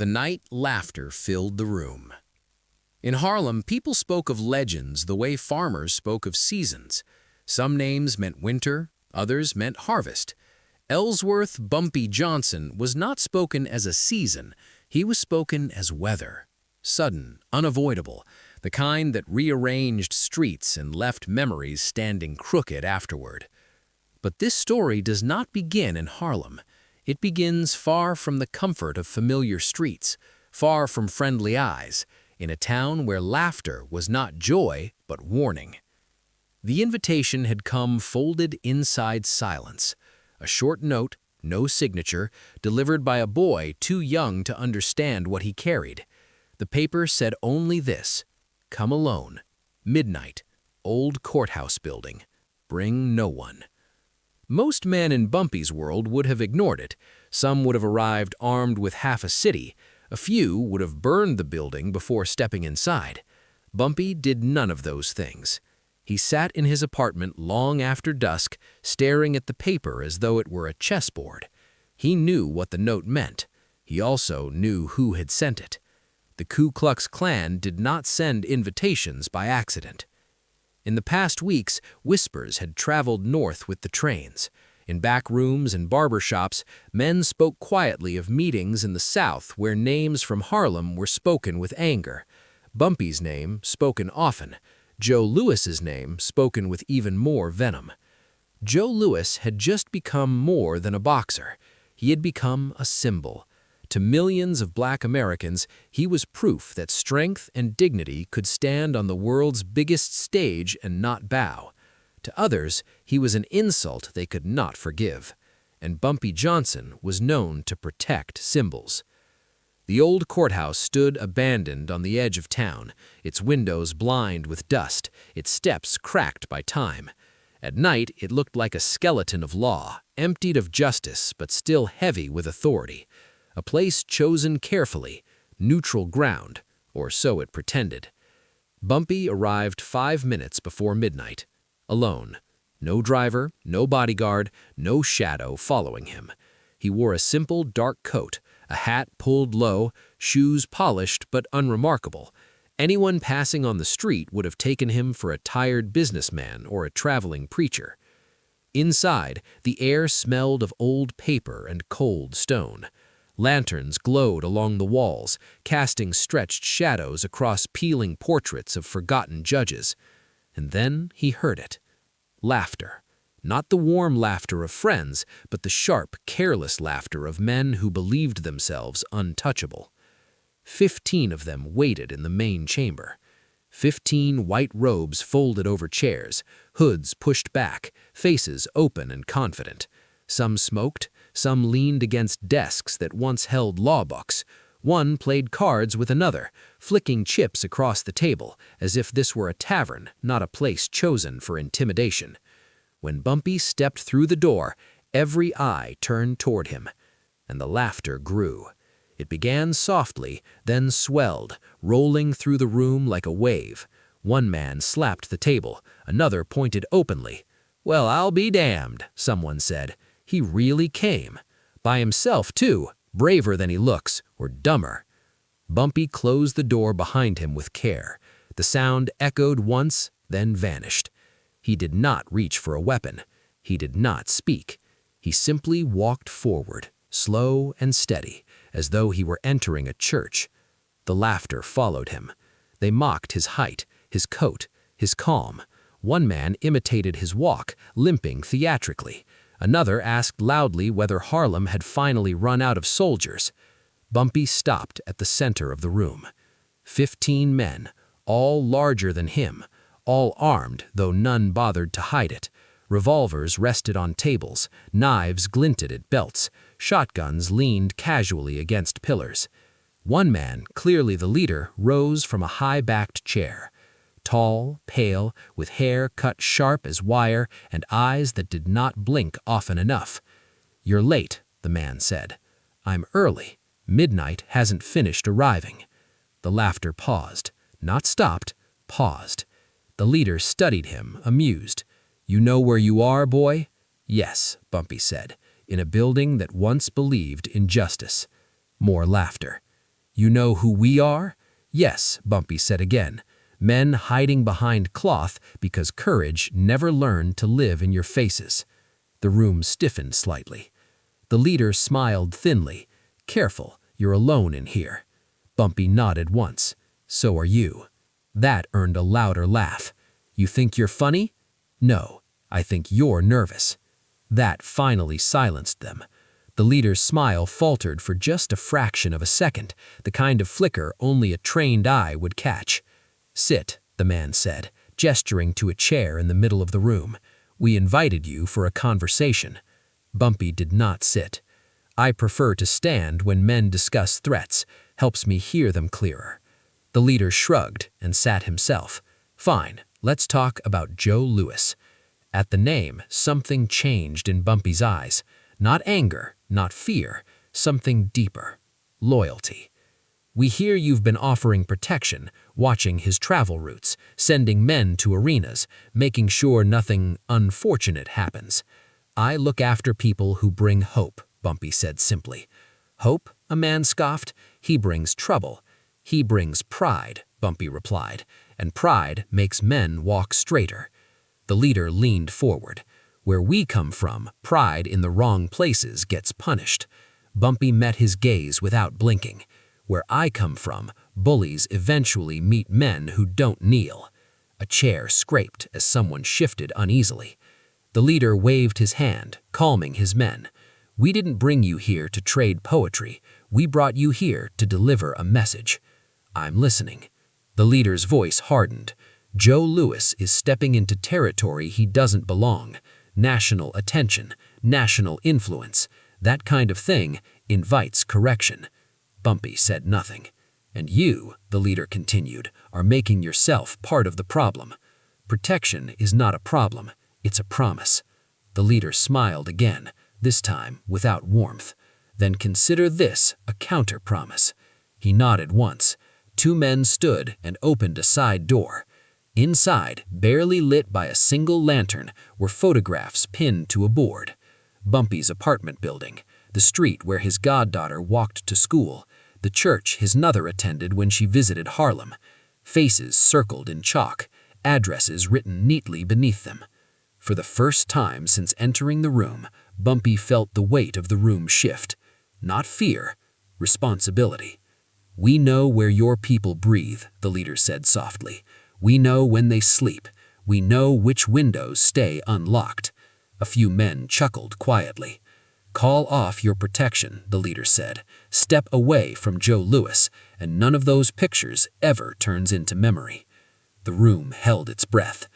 The night laughter filled the room. In Harlem, people spoke of legends the way farmers spoke of seasons. Some names meant winter, others meant harvest. Ellsworth Bumpy Johnson was not spoken as a season, he was spoken as weather. Sudden, unavoidable, the kind that rearranged streets and left memories standing crooked afterward. But this story does not begin in Harlem. It begins far from the comfort of familiar streets, far from friendly eyes, in a town where laughter was not joy but warning. The invitation had come folded inside silence, a short note, no signature, delivered by a boy too young to understand what he carried. The paper said only this: "Come alone. Midnight. Old courthouse building. Bring no one." Most men in Bumpy's world would have ignored it. Some would have arrived armed with half a city. A few would have burned the building before stepping inside. Bumpy did none of those things. He sat in his apartment long after dusk, staring at the paper as though it were a chessboard. He knew what the note meant. He also knew who had sent it. The Ku Klux Klan did not send invitations by accident. In the past weeks, whispers had traveled north with the trains. In back rooms and barber shops, men spoke quietly of meetings in the South where names from Harlem were spoken with anger. Bumpy's name, spoken often. Joe Louis's name, spoken with even more venom. Joe Louis had just become more than a boxer. He had become a symbol. To millions of Black Americans, he was proof that strength and dignity could stand on the world's biggest stage and not bow. To others, he was an insult they could not forgive. And Bumpy Johnson was known to protect symbols. The old courthouse stood abandoned on the edge of town, its windows blind with dust, its steps cracked by time. At night, it looked like a skeleton of law, emptied of justice but still heavy with authority. A place chosen carefully, neutral ground, or so it pretended. Bumpy arrived 5 minutes before midnight, alone. No driver, no bodyguard, no shadow following him. He wore a simple dark coat, a hat pulled low, shoes polished but unremarkable. Anyone passing on the street would have taken him for a tired businessman or a traveling preacher. Inside, the air smelled of old paper and cold stone. Lanterns glowed along the walls, casting stretched shadows across peeling portraits of forgotten judges. And then he heard it. Laughter. Not the warm laughter of friends, but the sharp, careless laughter of men who believed themselves untouchable. 15 of them waited in the main chamber. 15 white robes folded over chairs, hoods pushed back, faces open and confident. Some smoked, some leaned against desks that once held law books. One played cards with another, flicking chips across the table, as if this were a tavern, not a place chosen for intimidation. When Bumpy stepped through the door, every eye turned toward him, and the laughter grew. It began softly, then swelled, rolling through the room like a wave. One man slapped the table, another pointed openly. "Well, I'll be damned," someone said. "He really came. By himself, too, braver than he looks, or dumber." Bumpy closed the door behind him with care. The sound echoed once, then vanished. He did not reach for a weapon. He did not speak. He simply walked forward, slow and steady, as though he were entering a church. The laughter followed him. They mocked his height, his coat, his calm. One man imitated his walk, limping theatrically. Another asked loudly whether Harlem had finally run out of soldiers. Bumpy stopped at the center of the room. 15 men, all larger than him, all armed, though none bothered to hide it. Revolvers rested on tables, knives glinted at belts, shotguns leaned casually against pillars. One man, clearly the leader, rose from a high-backed chair. Tall, pale, with hair cut sharp as wire and eyes that did not blink often enough. "You're late," the man said. "I'm early. Midnight hasn't finished arriving." The laughter paused, not stopped, paused. The leader studied him, amused. "You know where you are, boy?" "Yes," Bumpy said, "in a building that once believed in justice." More laughter. You know who we are? Yes, Bumpy said again. Men hiding behind cloth because courage never learned to live in your faces. The room stiffened slightly. The leader smiled thinly. Careful, you're alone in here. Bumpy nodded once. So are you. That earned a louder laugh. You think you're funny? No, I think you're nervous. That finally silenced them. The leader's smile faltered for just a fraction of a second, the kind of flicker only a trained eye would catch. Sit, the man said, gesturing to a chair in the middle of the room. We invited you for a conversation. Bumpy did not sit. I prefer to stand when men discuss threats, helps me hear them clearer. The leader shrugged and sat himself. Fine, let's talk about Joe Louis. At the name, something changed in Bumpy's eyes. Not anger, not fear, something deeper. Loyalty. We hear you've been offering protection, watching his travel routes, sending men to arenas, making sure nothing unfortunate happens. I look after people who bring hope, Bumpy said simply. Hope? A man scoffed. He brings trouble. He brings pride, Bumpy replied, and pride makes men walk straighter. The leader leaned forward. Where we come from, pride in the wrong places gets punished. Bumpy met his gaze without blinking. Where I come from, bullies eventually meet men who don't kneel. A chair scraped as someone shifted uneasily. The leader waved his hand, calming his men. We didn't bring you here to trade poetry. We brought you here to deliver a message. I'm listening. The leader's voice hardened. Joe Louis is stepping into territory he doesn't belong. National attention, national influence, that kind of thing invites correction. Bumpy said nothing. And you, the leader continued, are making yourself part of the problem. Protection is not a problem, it's a promise. The leader smiled again, this time without warmth. Then consider this a counter-promise. He nodded once. Two men stood and opened a side door. Inside, barely lit by a single lantern, were photographs pinned to a board. Bumpy's apartment building, the street where his goddaughter walked to school, the church his mother attended when she visited Harlem. Faces circled in chalk, addresses written neatly beneath them. For the first time since entering the room, Bumpy felt the weight of the room shift. Not fear, responsibility. We know where your people breathe, the leader said softly. We know when they sleep. We know which windows stay unlocked. A few men chuckled quietly. Call off your protection, the leader said. Step away from Joe Louis, and none of those pictures ever turns into memory. The room held its breath.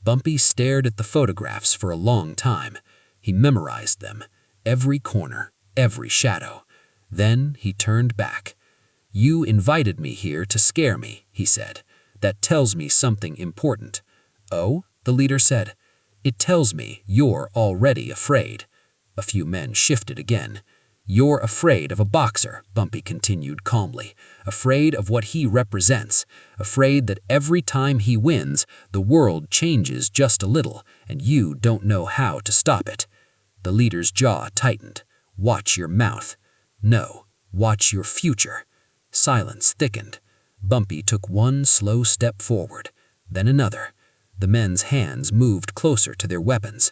Bumpy stared at the photographs for a long time. He memorized them, every corner, every shadow. Then he turned back. You invited me here to scare me, he said. That tells me something important. Oh, the leader said. It tells me you're already afraid. A few men shifted again. You're afraid of a boxer, Bumpy continued calmly. Afraid of what he represents. Afraid that every time he wins, the world changes just a little, and you don't know how to stop it. The leader's jaw tightened. Watch your mouth. No, watch your future. Silence thickened. Bumpy took one slow step forward, then another. The men's hands moved closer to their weapons.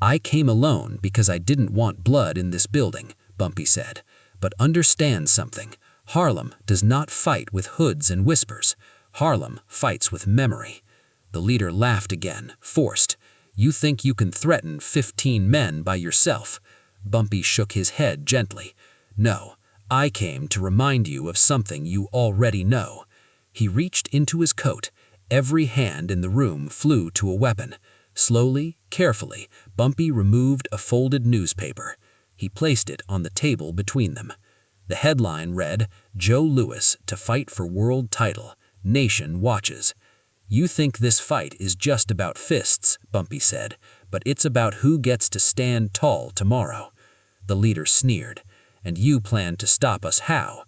I came alone because I didn't want blood in this building, Bumpy said. But understand something. Harlem does not fight with hoods and whispers. Harlem fights with memory. The leader laughed again, forced. You think you can threaten 15 men by yourself? Bumpy shook his head gently. No, I came to remind you of something you already know. He reached into his coat. Every hand in the room flew to a weapon. Slowly, carefully, Bumpy removed a folded newspaper. He placed it on the table between them. The headline read, Joe Louis to fight for world title. Nation watches. You think this fight is just about fists, Bumpy said, but it's about who gets to stand tall tomorrow. The leader sneered. And you plan to stop us how?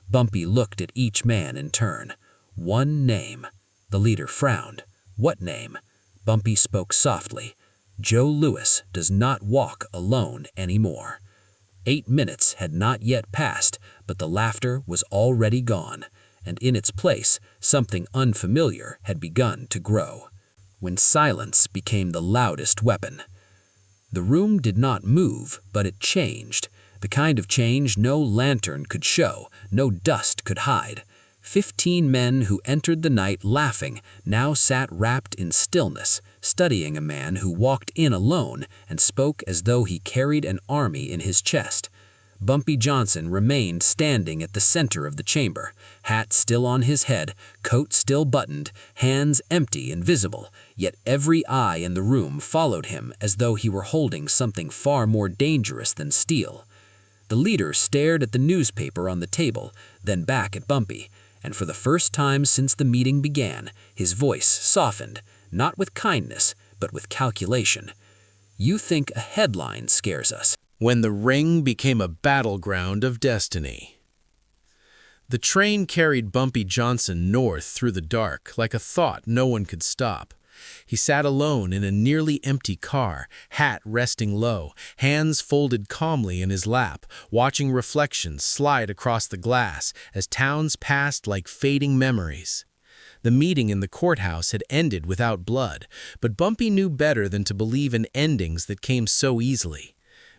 Bumpy looked at each man in turn. One name. The leader frowned. What name? Bumpy spoke softly. Joe Louis does not walk alone anymore. 8 minutes had not yet passed, but the laughter was already gone, and in its place, something unfamiliar had begun to grow. When silence became the loudest weapon. The room did not move, but it changed. The kind of change no lantern could show, no dust could hide. 15 men who entered the night laughing now sat wrapped in stillness, studying a man who walked in alone and spoke as though he carried an army in his chest. Bumpy Johnson remained standing at the center of the chamber, hat still on his head, coat still buttoned, hands empty and visible, yet every eye in the room followed him as though he were holding something far more dangerous than steel. The leader stared at the newspaper on the table, then back at Bumpy, and for the first time since the meeting began, his voice softened, not with kindness, but with calculation. "You think a headline scares us." When the ring became a battleground of destiny. The train carried Bumpy Johnson north through the dark like a thought no one could stop. He sat alone in a nearly empty car, hat resting low, hands folded calmly in his lap, watching reflections slide across the glass as towns passed like fading memories. The meeting in the courthouse had ended without blood, but Bumpy knew better than to believe in endings that came so easily.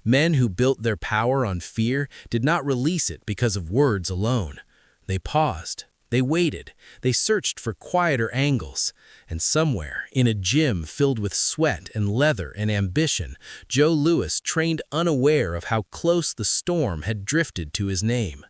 Men who built their power on fear did not release it because of words alone. They paused. They waited. They searched for quieter angles. And somewhere, in a gym filled with sweat and leather and ambition, Joe Louis trained unaware of how close the storm had drifted to his name.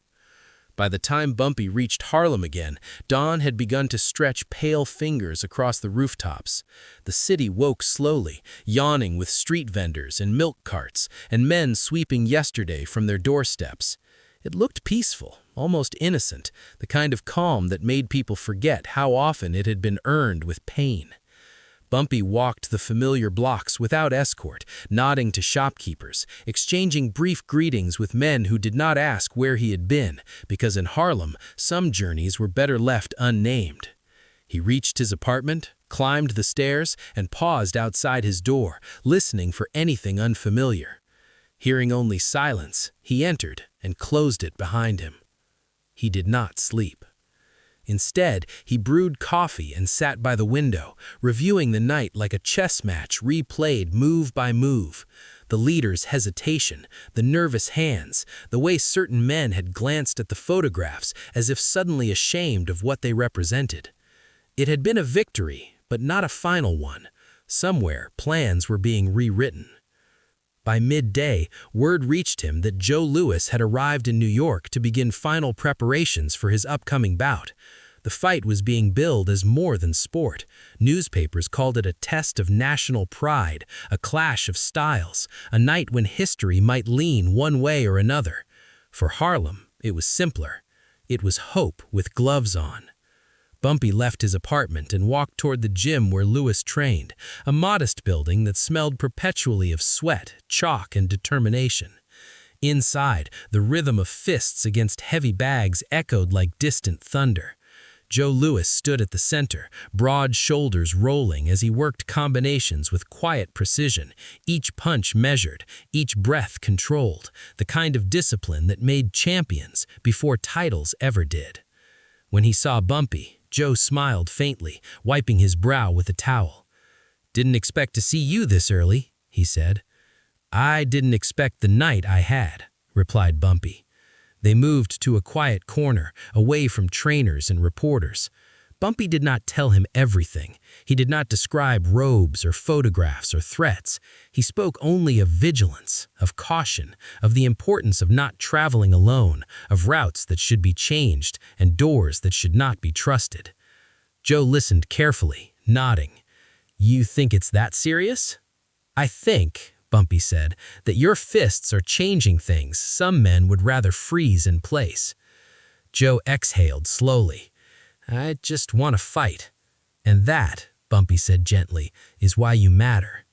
By the time Bumpy reached Harlem again, dawn had begun to stretch pale fingers across the rooftops. The city woke slowly, yawning with street vendors and milk carts, and men sweeping yesterday from their doorsteps. It looked peaceful, almost innocent, the kind of calm that made people forget how often it had been earned with pain. Bumpy walked the familiar blocks without escort, nodding to shopkeepers, exchanging brief greetings with men who did not ask where he had been, because in Harlem, some journeys were better left unnamed. He reached his apartment, climbed the stairs, and paused outside his door, listening for anything unfamiliar. Hearing only silence, he entered and closed it behind him. He did not sleep. Instead, he brewed coffee and sat by the window, reviewing the night like a chess match replayed move by move. The leader's hesitation, the nervous hands, the way certain men had glanced at the photographs as if suddenly ashamed of what they represented. It had been a victory, but not a final one. Somewhere, plans were being rewritten. By midday, word reached him that Joe Louis had arrived in New York to begin final preparations for his upcoming bout. The fight was being billed as more than sport. Newspapers called it a test of national pride, a clash of styles, a night when history might lean one way or another. For Harlem, it was simpler. It was hope with gloves on. Bumpy left his apartment and walked toward the gym where Louis trained, a modest building that smelled perpetually of sweat, chalk, and determination. Inside, the rhythm of fists against heavy bags echoed like distant thunder. Joe Louis stood at the center, broad shoulders rolling as he worked combinations with quiet precision, each punch measured, each breath controlled, the kind of discipline that made champions before titles ever did. When he saw Bumpy, Joe smiled faintly, wiping his brow with a towel. "Didn't expect to see you this early," he said. "I didn't expect the night I had," replied Bumpy. They moved to a quiet corner, away from trainers and reporters. Bumpy did not tell him everything. He did not describe robes or photographs or threats. He spoke only of vigilance, of caution, of the importance of not traveling alone, of routes that should be changed and doors that should not be trusted. Joe listened carefully, nodding. "You think it's that serious?" "I think," Bumpy said, "that your fists are changing things some men would rather freeze in place." Joe exhaled slowly. "I just want to fight." "And that," Bumpy said gently, "is why you matter."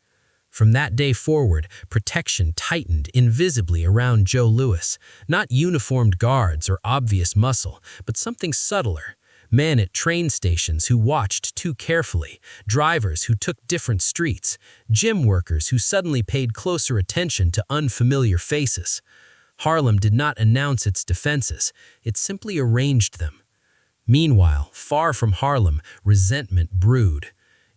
From that day forward, protection tightened invisibly around Joe Louis. Not uniformed guards or obvious muscle, but something subtler. Men at train stations who watched too carefully, drivers who took different streets, gym workers who suddenly paid closer attention to unfamiliar faces. Harlem did not announce its defenses, it simply arranged them. Meanwhile, far from Harlem, resentment brewed.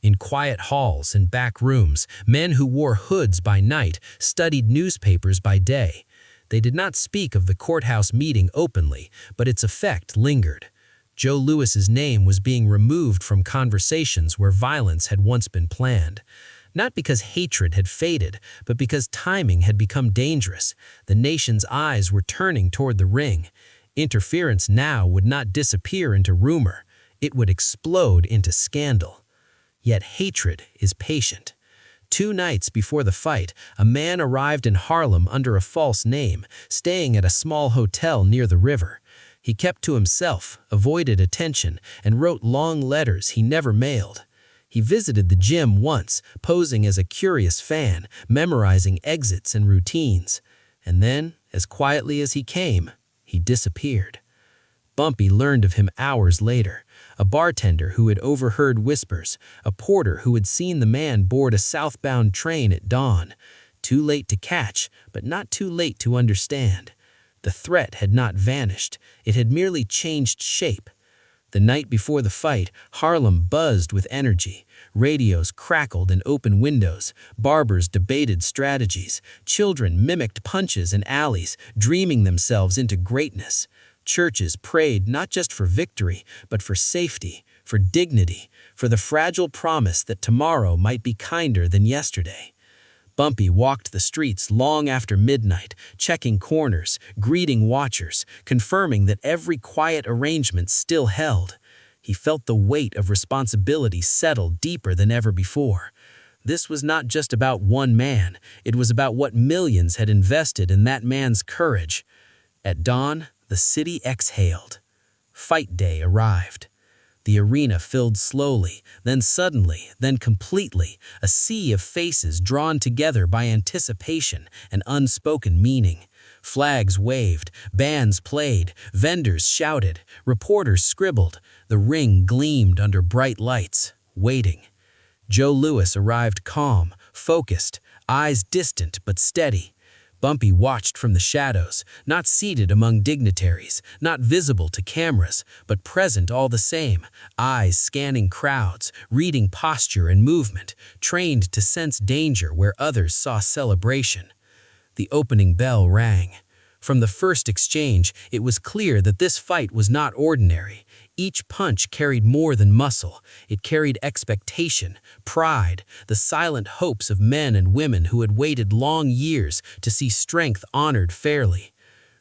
In quiet halls and back rooms, men who wore hoods by night studied newspapers by day. They did not speak of the courthouse meeting openly, but its effect lingered. Joe Louis's name was being removed from conversations where violence had once been planned. Not because hatred had faded, but because timing had become dangerous. The nation's eyes were turning toward the ring. Interference now would not disappear into rumor. It would explode into scandal. Yet hatred is patient. 2 nights before the fight, a man arrived in Harlem under a false name, staying at a small hotel near the river. He kept to himself, avoided attention, and wrote long letters he never mailed. He visited the gym once, posing as a curious fan, memorizing exits and routines. And then, as quietly as he came, he disappeared. Bumpy learned of him hours later. A bartender who had overheard whispers, a porter who had seen the man board a southbound train at dawn. Too late to catch, but not too late to understand. The threat had not vanished, it had merely changed shape. The night before the fight, Harlem buzzed with energy. Radios crackled in open windows, barbers debated strategies, children mimicked punches in alleys, dreaming themselves into greatness. Churches prayed not just for victory, but for safety, for dignity, for the fragile promise that tomorrow might be kinder than yesterday. Bumpy walked the streets long after midnight, checking corners, greeting watchers, confirming that every quiet arrangement still held. He felt the weight of responsibility settle deeper than ever before. This was not just about one man, it was about what millions had invested in that man's courage. At dawn, the city exhaled. Fight day arrived. The arena filled slowly, then suddenly, then completely, a sea of faces drawn together by anticipation and unspoken meaning. Flags waved, bands played, vendors shouted, reporters scribbled. The ring gleamed under bright lights, waiting. Joe Louis arrived calm, focused, eyes distant but steady. Bumpy watched from the shadows, not seated among dignitaries, not visible to cameras, but present all the same, eyes scanning crowds, reading posture and movement, trained to sense danger where others saw celebration. The opening bell rang. From the first exchange, it was clear that this fight was not ordinary. Each punch carried more than muscle. It carried expectation, pride, the silent hopes of men and women who had waited long years to see strength honored fairly.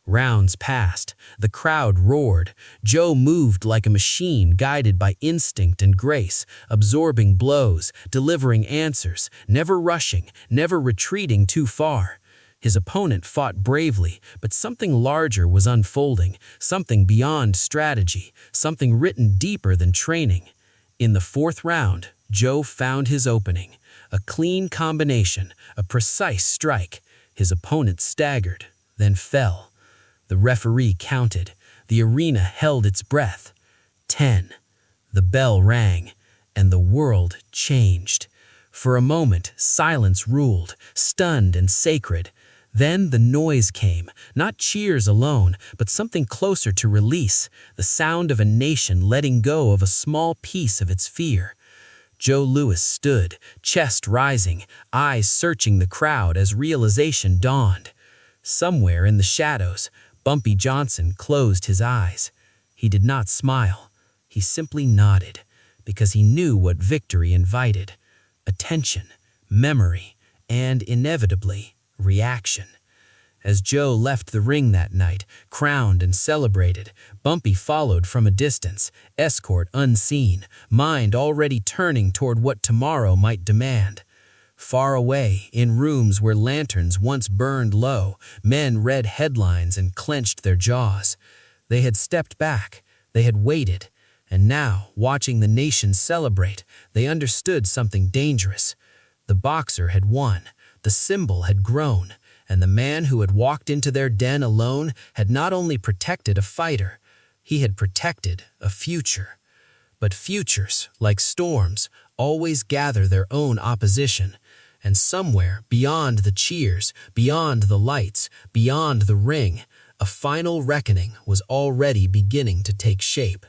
Rounds passed. The crowd roared. Joe moved like a machine guided by instinct and grace, absorbing blows, delivering answers, never rushing, never retreating too far. His opponent fought bravely, but something larger was unfolding, something beyond strategy, something written deeper than training. In the 4th round, Joe found his opening. A clean combination, a precise strike. His opponent staggered, then fell. The referee counted. The arena held its breath. 10. The bell rang, and the world changed. For a moment, silence ruled, stunned and sacred. Then the noise came, not cheers alone, but something closer to release, the sound of a nation letting go of a small piece of its fear. Joe Louis stood, chest rising, eyes searching the crowd as realization dawned. Somewhere in the shadows, Bumpy Johnson closed his eyes. He did not smile. He simply nodded, because he knew what victory invited: attention, memory, and inevitably, reaction. As Joe left the ring that night, crowned and celebrated, Bumpy followed from a distance, escort unseen, mind already turning toward what tomorrow might demand. Far away, in rooms where lanterns once burned low, men read headlines and clenched their jaws. They had stepped back, they had waited, and now, watching the nation celebrate, they understood something dangerous. The boxer had won. The symbol had grown, and the man who had walked into their den alone had not only protected a fighter, he had protected a future. But futures, like storms, always gather their own opposition, And somewhere, beyond the cheers, beyond the lights, beyond the ring, a final reckoning was already beginning to take shape.